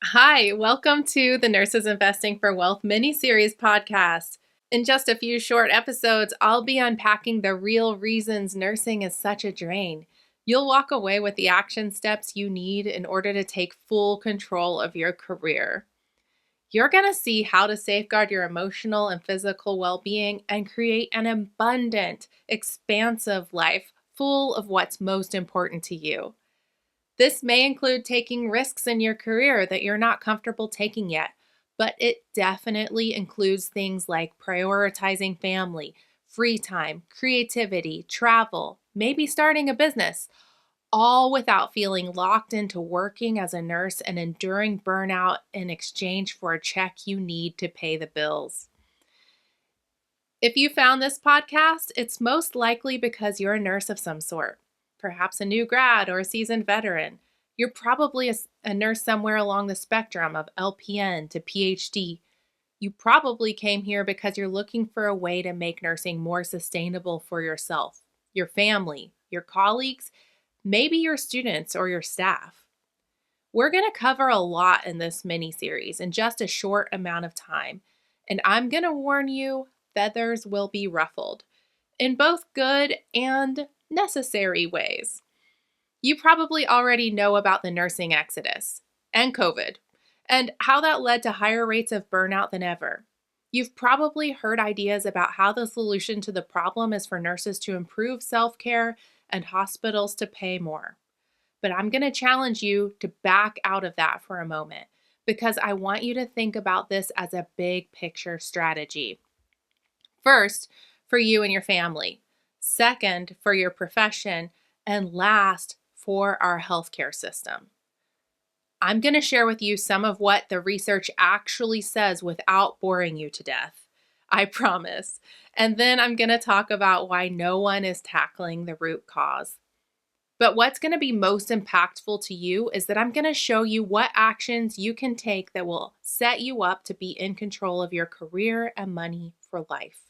Hi, welcome to the Nurses Investing for Wealth mini-series podcast. In just a few short episodes, I'll be unpacking the real reasons nursing is such a drain. You'll walk away with the action steps you need in order to take full control of your career. You're going to see how to safeguard your emotional and physical well-being and create an abundant, expansive life full of what's most important to you. This may include taking risks in your career that you're not comfortable taking yet, but it definitely includes things like prioritizing family, free time, creativity, travel, maybe starting a business, all without feeling locked into working as a nurse and enduring burnout in exchange for a check you need to pay the bills. If you found this podcast, it's most likely because you're a nurse of some sort, perhaps a new grad or a seasoned veteran. You're probably a nurse somewhere along the spectrum of LPN to PhD. You probably came here because you're looking for a way to make nursing more sustainable for yourself, your family, your colleagues, maybe your students or your staff. We're going to cover a lot in this mini series in just a short amount of time, and I'm going to warn you, feathers will be ruffled in both good and necessary ways. You probably already know about the nursing exodus and COVID and how that led to higher rates of burnout than ever. You've probably heard ideas about how the solution to the problem is for nurses to improve self-care and hospitals to pay more. But I'm going to challenge you to back out of that for a moment because I want you to think about this as a big picture strategy. First, for you and your family. Second, for your profession. And last, for our healthcare system. I'm going to share with you some of what the research actually says without boring you to death. I promise. And then I'm going to talk about why no one is tackling the root cause. But what's going to be most impactful to you is that I'm going to show you what actions you can take that will set you up to be in control of your career and money for life.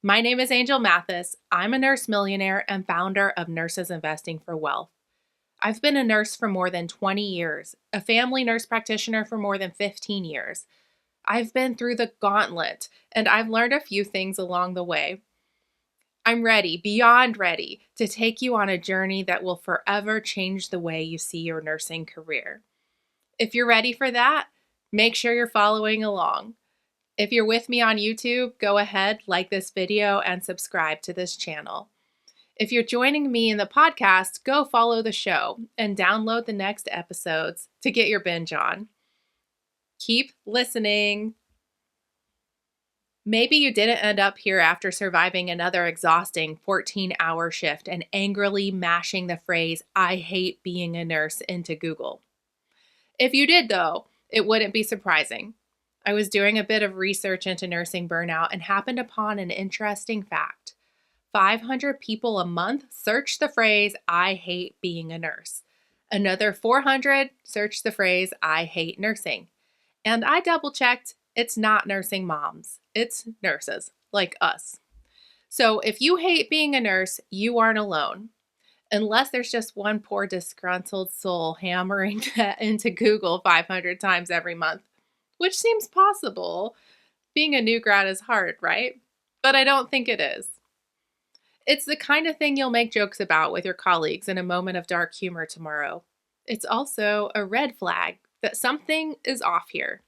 My name is Angel Mathis. I'm a nurse millionaire and founder of Nurses Investing for Wealth. I've been a nurse for more than 20 years, a family nurse practitioner for more than 15 years. I've been through the gauntlet, and I've learned a few things along the way. I'm ready, beyond ready, to take you on a journey that will forever change the way you see your nursing career. If you're ready for that, make sure you're following along. If you're with me on YouTube, go ahead, like this video, and subscribe to this channel. If you're joining me in the podcast, go follow the show and download the next episodes to get your binge on. Keep listening. Maybe you didn't end up here after surviving another exhausting 14-hour shift and angrily mashing the phrase, "I hate being a nurse," into Google. If you did, though, it wouldn't be surprising. I was doing a bit of research into nursing burnout and happened upon an interesting fact. 500 people a month search the phrase, "I hate being a nurse." Another 400 search the phrase, "I hate nursing." And I double checked, it's not nursing moms, it's nurses like us. So if you hate being a nurse, you aren't alone. Unless there's just one poor disgruntled soul hammering that into Google 500 times every month, which seems possible. Being a new grad is hard, right? But I don't think it is. It's the kind of thing you'll make jokes about with your colleagues in a moment of dark humor tomorrow. It's also a red flag that something is off here.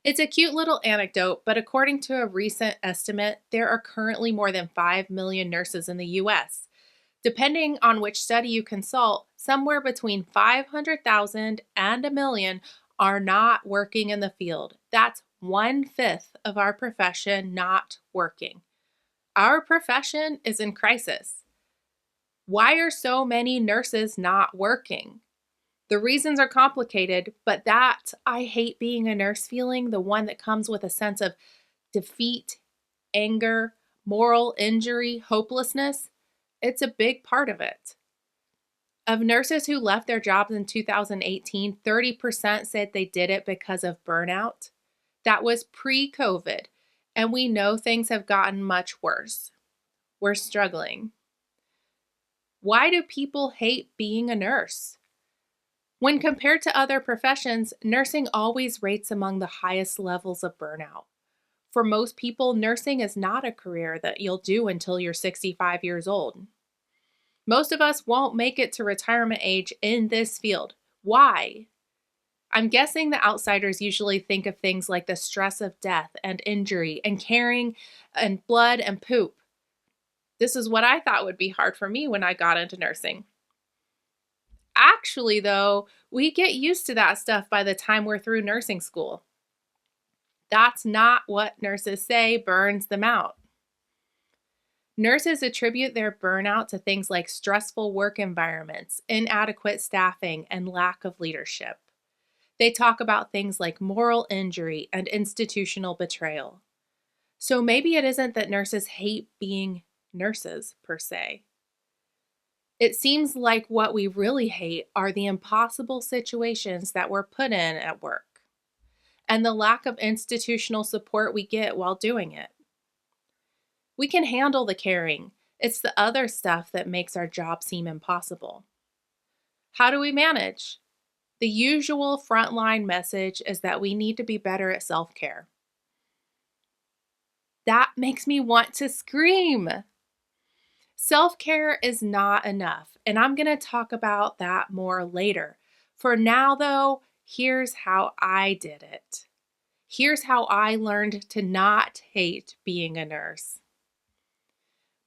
It's a cute little anecdote, but according to a recent estimate, there are currently more than 5 million nurses in the US. Depending on which study you consult, somewhere between 500,000 and a million are not working in the field. That's 1/5 of our profession not working. Our profession is in crisis. Why are so many nurses not working? The reasons are complicated, but that "I hate being a nurse" feeling, the one that comes with a sense of defeat, anger, moral injury, hopelessness, it's a big part of it. Of nurses who left their jobs in 2018, 30% said they did it because of burnout. That was pre-COVID, and we know things have gotten much worse. We're struggling. Why do people hate being a nurse? When compared to other professions, nursing always rates among the highest levels of burnout. For most people, nursing is not a career that you'll do until you're 65 years old. Most of us won't make it to retirement age in this field. Why? I'm guessing the outsiders usually think of things like the stress of death and injury and caring and blood and poop. This is what I thought would be hard for me when I got into nursing. Actually, though, we get used to that stuff by the time we're through nursing school. That's not what nurses say burns them out. Nurses attribute their burnout to things like stressful work environments, inadequate staffing, and lack of leadership. They talk about things like moral injury and institutional betrayal. So maybe it isn't that nurses hate being nurses per se. It seems like what we really hate are the impossible situations that we're put in at work and the lack of institutional support we get while doing it. We can handle the caring. It's the other stuff that makes our job seem impossible. How do we manage? The usual frontline message is that we need to be better at self-care. That makes me want to scream. Self-care is not enough, and I'm going to talk about that more later. For now, though, here's how I did it. Here's how I learned to not hate being a nurse.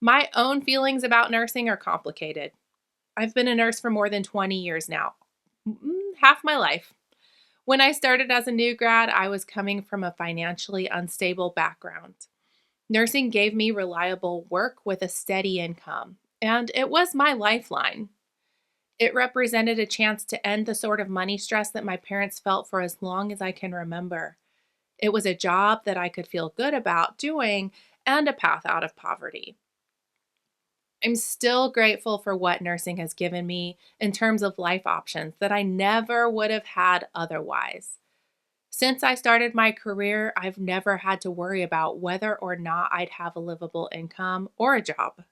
My own feelings about nursing are complicated. I've been a nurse for more than 20 years now, half my life. When I started as a new grad, I was coming from a financially unstable background. Nursing gave me reliable work with a steady income, and it was my lifeline. It represented a chance to end the sort of money stress that my parents felt for as long as I can remember. It was a job that I could feel good about doing and a path out of poverty. I'm still grateful for what nursing has given me in terms of life options that I never would have had otherwise. Since I started my career, I've never had to worry about whether or not I'd have a livable income or a job.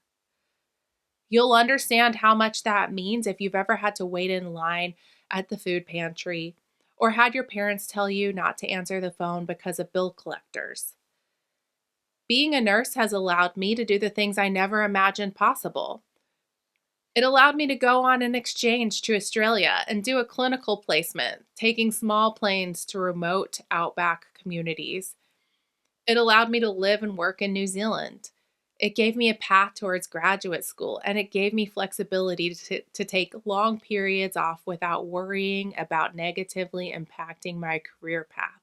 You'll understand how much that means if you've ever had to wait in line at the food pantry or had your parents tell you not to answer the phone because of bill collectors. Being a nurse has allowed me to do the things I never imagined possible. It allowed me to go on an exchange to Australia and do a clinical placement, taking small planes to remote outback communities. It allowed me to live and work in New Zealand. It gave me a path towards graduate school, and it gave me flexibility to take long periods off without worrying about negatively impacting my career path.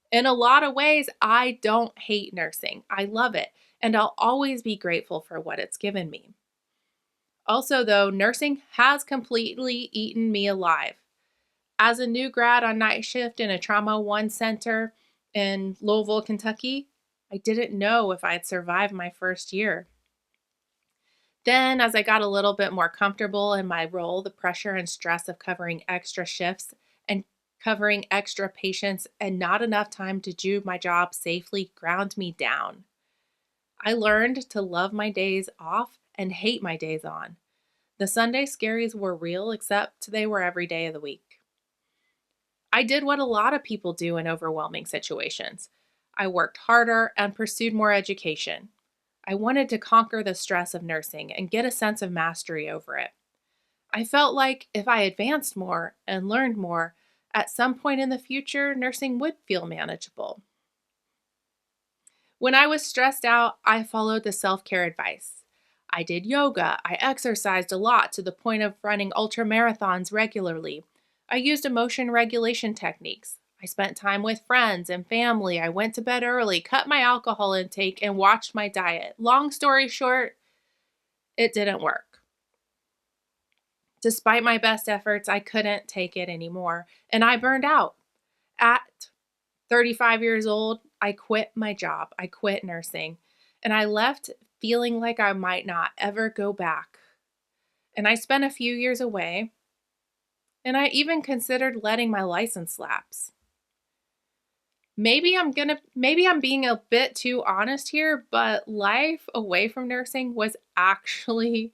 In a lot of ways, I don't hate nursing. I love it, and I'll always be grateful for what it's given me. Also, though, nursing has completely eaten me alive. As a new grad on night shift in a Trauma 1 center in Louisville, Kentucky, I didn't know if I'd survive my first year. Then, as I got a little bit more comfortable in my role, the pressure and stress of covering extra shifts and covering extra patients and not enough time to do my job safely ground me down. I learned to love my days off and hate my days on. The Sunday scaries were real, except they were every day of the week. I did what a lot of people do in overwhelming situations. I worked harder and pursued more education. I wanted to conquer the stress of nursing and get a sense of mastery over it. I felt like if I advanced more and learned more, at some point in the future, nursing would feel manageable. When I was stressed out, I followed the self-care advice. I did yoga. I exercised a lot to the point of running ultra marathons regularly. I used emotion regulation techniques. I spent time with friends and family. I went to bed early, cut my alcohol intake, and watched my diet. Long story short, it didn't work. Despite my best efforts, I couldn't take it anymore, and I burned out. At 35 years old, I quit my job. I quit nursing, and I left feeling like I might not ever go back. And I spent a few years away, and I even considered letting my license lapse. Maybe I'm being a bit too honest here, but life away from nursing was actually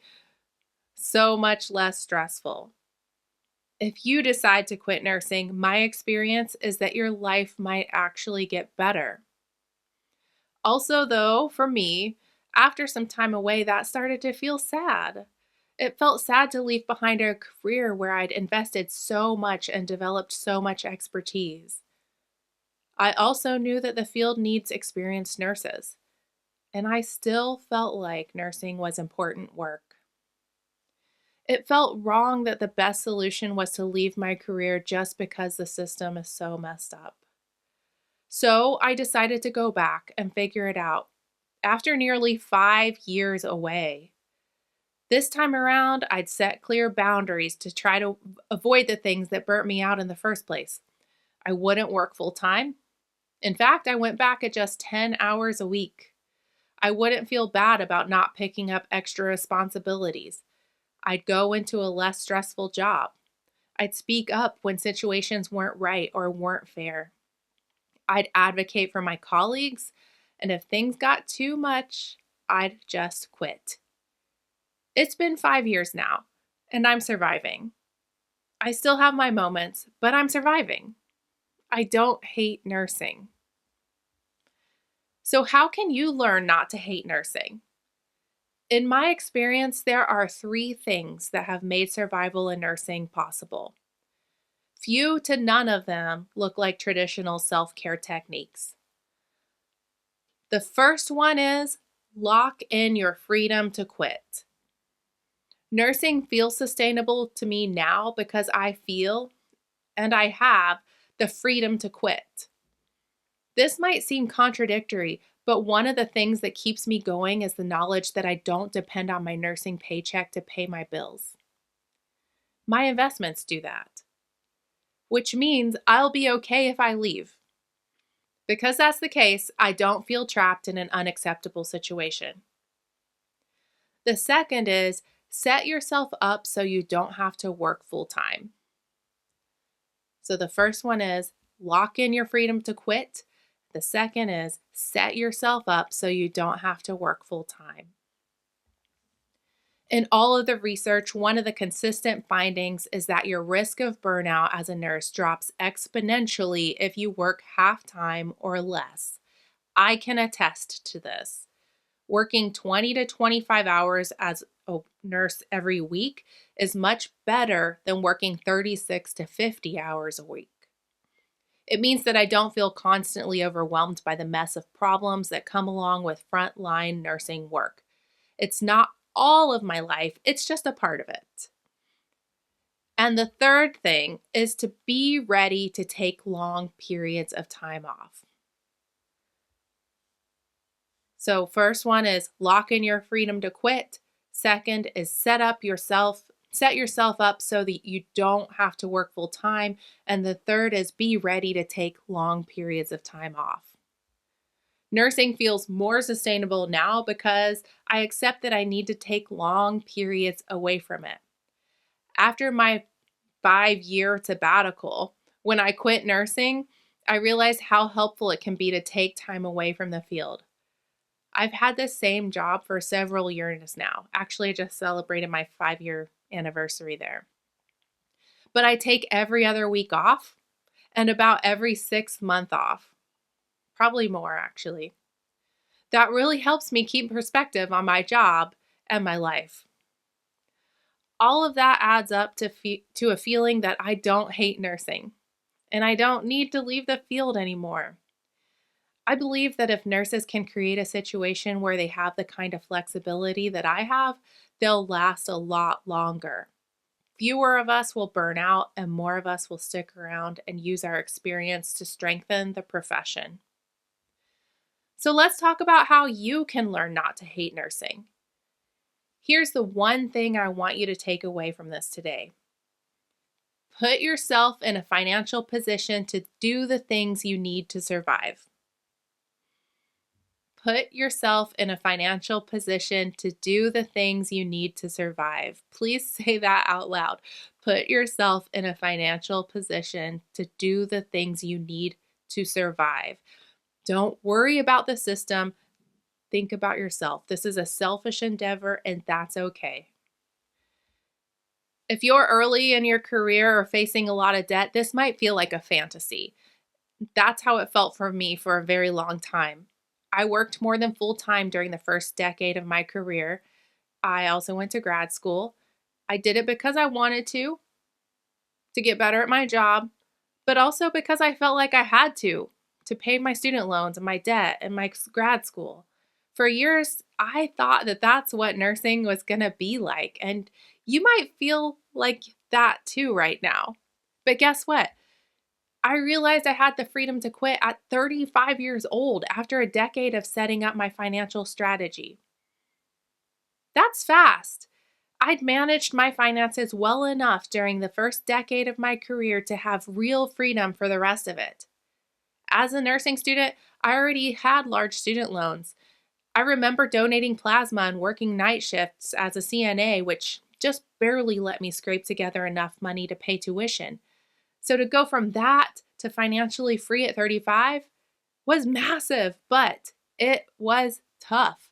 so much less stressful. If you decide to quit nursing, my experience is that your life might actually get better. Also, though, for me, after some time away, that started to feel sad. It felt sad to leave behind a career where I'd invested so much and developed so much expertise. I also knew that the field needs experienced nurses, and I still felt like nursing was important work. It felt wrong that the best solution was to leave my career just because the system is so messed up. So I decided to go back and figure it out after nearly 5 years away. This time around, I'd set clear boundaries to try to avoid the things that burnt me out in the first place. I wouldn't work full time. In fact, I went back at just 10 hours a week. I wouldn't feel bad about not picking up extra responsibilities. I'd go into a less stressful job. I'd speak up when situations weren't right or weren't fair. I'd advocate for my colleagues, and if things got too much, I'd just quit. It's been 5 years now, and I'm surviving. I still have my moments, but I'm surviving. I don't hate nursing. So, how can you learn not to hate nursing? In my experience, there are 3 things that have made survival in nursing possible. Few to none of them look like traditional self-care techniques. The first one is lock in your freedom to quit. Nursing feels sustainable to me now because I feel, and I have, the freedom to quit. This might seem contradictory, but one of the things that keeps me going is the knowledge that I don't depend on my nursing paycheck to pay my bills. My investments do that, which means I'll be okay if I leave. Because that's the case, I don't feel trapped in an unacceptable situation. The second is set yourself up so you don't have to work full time. So the first one is lock in your freedom to quit. The second is set yourself up so you don't have to work full time. In all of the research, one of the consistent findings is that your risk of burnout as a nurse drops exponentially if you work half-time or less. I can attest to this. Working 20 to 25 hours as a nurse every week is much better than working 36 to 50 hours a week. It means that I don't feel constantly overwhelmed by the mess of problems that come along with frontline nursing work. It's not all of my life, it's just a part of it. And the third thing is to be ready to take long periods of time off. So first one is lock in your freedom to quit. Second is set yourself up so that you don't have to work full time. And the third is be ready to take long periods of time off. Nursing feels more sustainable now because I accept that I need to take long periods away from it. After my 5-year sabbatical, when I quit nursing, I realized how helpful it can be to take time away from the field. I've had this same job for several years now. Actually, I just celebrated my 5-year anniversary there. But I take every other week off and about every 6th month off. Probably more, actually. That really helps me keep perspective on my job and my life. All of that adds up to a feeling that I don't hate nursing, and I don't need to leave the field anymore. I believe that if nurses can create a situation where they have the kind of flexibility that I have, they'll last a lot longer. Fewer of us will burn out, and more of us will stick around and use our experience to strengthen the profession. So let's talk about how you can learn not to hate nursing. Here's the one thing I want you to take away from this today. Put yourself in a financial position to do the things you need to survive. Put yourself in a financial position to do the things you need to survive. Please say that out loud. Put yourself in a financial position to do the things you need to survive. Don't worry about the system. Think about yourself. This is a selfish endeavor, and that's okay. If you're early in your career or facing a lot of debt, this might feel like a fantasy. That's how it felt for me for a very long time. I worked more than full time during the first decade of my career. I also went to grad school. I did it because I wanted to get better at my job, but also because I felt like I had to pay my student loans and my debt and my grad school. For years, I thought that that's what nursing was going to be like. And you might feel like that too right now. But guess what? I realized I had the freedom to quit at 35 years old after a decade of setting up my financial strategy. That's fast. I'd managed my finances well enough during the first decade of my career to have real freedom for the rest of it. As a nursing student, I already had large student loans. I remember donating plasma and working night shifts as a CNA, which just barely let me scrape together enough money to pay tuition. So to go from that to financially free at 35 was massive, but it was tough.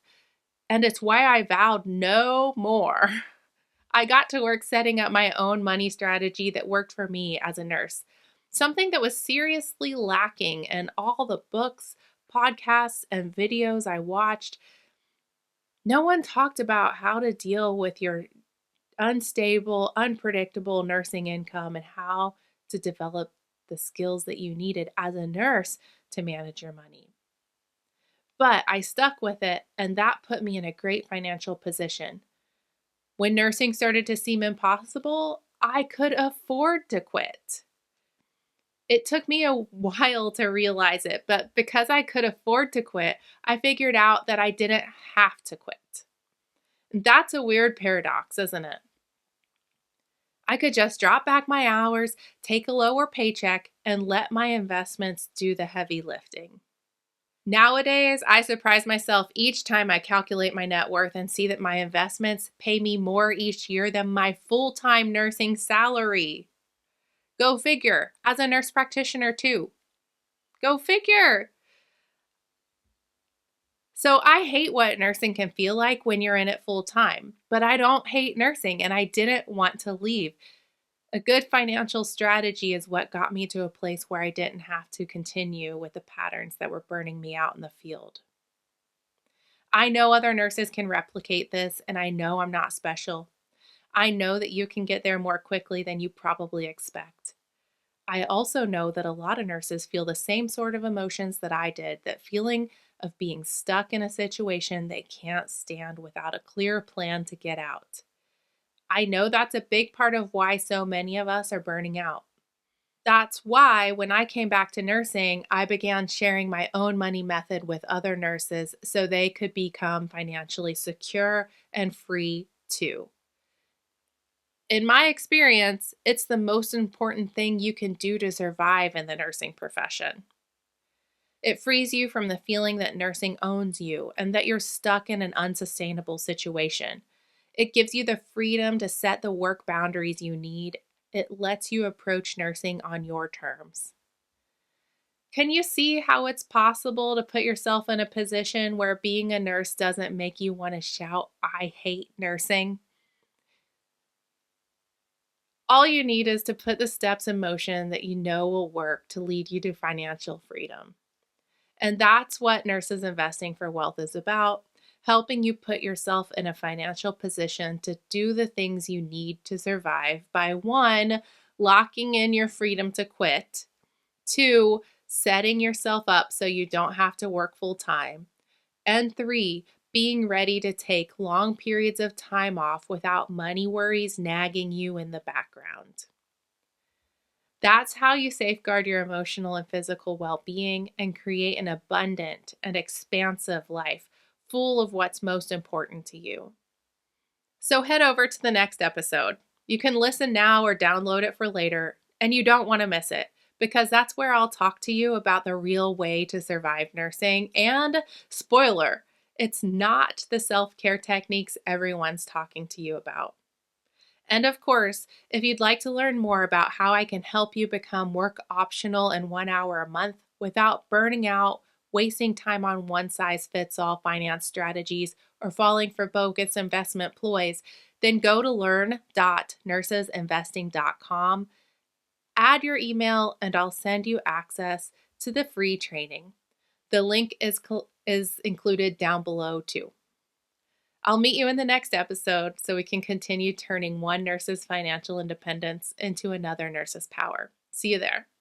And it's why I vowed no more. I got to work setting up my own money strategy that worked for me as a nurse, something that was seriously lacking in all the books, podcasts, and videos I watched. No one talked about how to deal with your unstable, unpredictable nursing income and how to develop the skills that you needed as a nurse to manage your money. But I stuck with it, and that put me in a great financial position. When nursing started to seem impossible, I could afford to quit. It took me a while to realize it, but because I could afford to quit, I figured out that I didn't have to quit. That's a weird paradox, isn't it? I could just drop back my hours, take a lower paycheck, and let my investments do the heavy lifting. Nowadays, I surprise myself each time I calculate my net worth and see that my investments pay me more each year than my full-time nursing salary. Go figure, as a nurse practitioner too. Go figure. So I hate what nursing can feel like when you're in it full time, but I don't hate nursing and I didn't want to leave. A good financial strategy is what got me to a place where I didn't have to continue with the patterns that were burning me out in the field. I know other nurses can replicate this, and I know I'm not special. I know that you can get there more quickly than you probably expect. I also know that a lot of nurses feel the same sort of emotions that I did, that feeling of being stuck in a situation they can't stand without a clear plan to get out. I know that's a big part of why so many of us are burning out. That's why when I came back to nursing, I began sharing my own money method with other nurses so they could become financially secure and free too. In my experience, it's the most important thing you can do to survive in the nursing profession. It frees you from the feeling that nursing owns you and that you're stuck in an unsustainable situation. It gives you the freedom to set the work boundaries you need. It lets you approach nursing on your terms. Can you see how it's possible to put yourself in a position where being a nurse doesn't make you want to shout, "I hate nursing"? All you need is to put the steps in motion that you know will work to lead you to financial freedom. And that's what Nurses Investing for Wealth is about, helping you put yourself in a financial position to do the things you need to survive by one, locking in your freedom to quit, two, setting yourself up so you don't have to work full time, and three, being ready to take long periods of time off without money worries nagging you in the background. That's how you safeguard your emotional and physical well being and create an abundant and expansive life full of what's most important to you. So head over to the next episode. You can listen now or download it for later, and you don't want to miss it because that's where I'll talk to you about the real way to survive nursing. And spoiler, it's not the self-care techniques everyone's talking to you about. And of course, if you'd like to learn more about how I can help you become work optional in 1 hour a month without burning out, wasting time on one size fits all finance strategies, or falling for bogus investment ploys, then go to learn.nursesinvesting.com, add your email, and I'll send you access to the free training. The link is included down below too. I'll meet you in the next episode so we can continue turning one nurse's financial independence into another nurse's power. See you there.